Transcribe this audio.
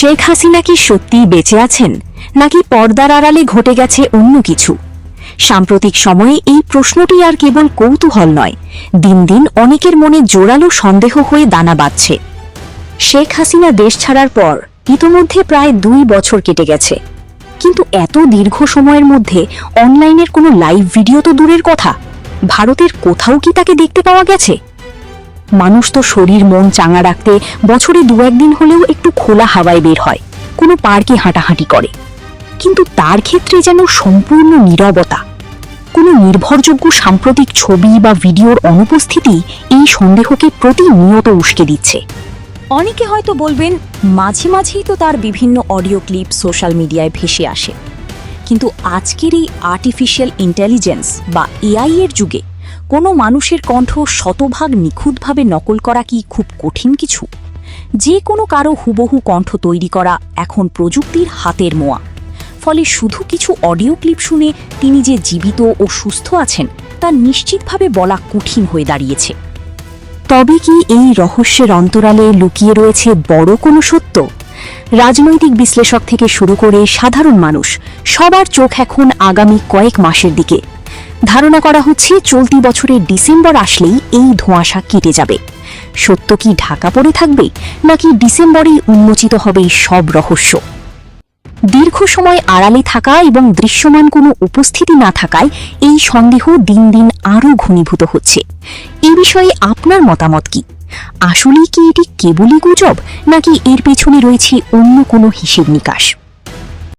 শেখ হাসিনা কি সত্যিই বেঁচে আছেন, নাকি পর্দার আড়ালে ঘটে গেছে অন্য কিছু? সাম্প্রতিক সময়ে এই প্রশ্নটি আর কেবল কৌতূহল নয়, দিন দিন অনেকের মনে জোরালো সন্দেহ হয়ে দানা বাঁধছে। শেখ হাসিনা দেশ ছাড়ার পর ইতোমধ্যে প্রায় 2 বছর কেটে গেছে, কিন্তু এত দীর্ঘ সময়ের মধ্যে অনলাইনের কোনো লাইভ ভিডিও তো দূরের কথা, ভারতের কোথাও কি তাকে দেখতে পাওয়া গেছে? মানুষ তো শরীর মন চাঙা রাখতে বছরে 2-1 দিন হলেও একটু খোলা হাওয়ায় বের হয়, কোনো পার্কে হাঁটাহাঁটি করে, কিন্তু তার ক্ষেত্রে যেন সম্পূর্ণ নীরবতা। কোনো নির্ভরযোগ্য সাম্প্রতিক ছবি বা ভিডিওর অনুপস্থিতি এই সন্দেহকে প্রতিনিয়ত উস্কে দিচ্ছে। অনেকে হয়তো বলবেন, মাঝে মাঝেই তো তার বিভিন্ন অডিও ক্লিপ সোশ্যাল মিডিয়ায় ভেসে আসে, কিন্তু আজকের এই আর্টিফিশিয়াল ইন্টেলিজেন্স বা এআই এর যুগে কোনো মানুষের কণ্ঠ শতভাগ নিখুঁতভাবে নকল করা কি খুব কঠিন কিছু? যে কোনো কারো হুবহু কণ্ঠ তৈরি করা এখন প্রযুক্তির হাতের মোয়া। ফলে শুধু কিছু অডিও ক্লিপ শুনে তিনি যে জীবিত ও সুস্থ আছেন তা নিশ্চিতভাবে বলা কঠিন হয়ে দাঁড়িয়েছে। তবে কি এই রহস্যের অন্তরালে লুকিয়ে রয়েছে বড় কোনো সত্য? রাজনৈতিক বিশ্লেষক থেকে শুরু করে সাধারণ মানুষ সবার চোখ এখন আগামী কয়েক মাসের দিকে। ধারণা করা হচ্ছে চলতি বছরের ডিসেম্বর আসলেই এই ধোঁয়াশা কেটে যাবে। সত্য কি ঢাকা পড়ে থাকবে, নাকি ডিসেম্বরেই উন্মোচিত হবে সব রহস্য? দীর্ঘ সময় আড়ালে থাকা এবং দৃশ্যমান কোনো উপস্থিতি না থাকায় এই সন্দেহ দিন দিন আরও ঘনীভূত হচ্ছে। এ বিষয়ে আপনার মতামত কি? আসলেই কি এটি কেবলই গুজব, নাকি এর পেছনে রয়েছে অন্য কোনো হিসেব নিকাশ?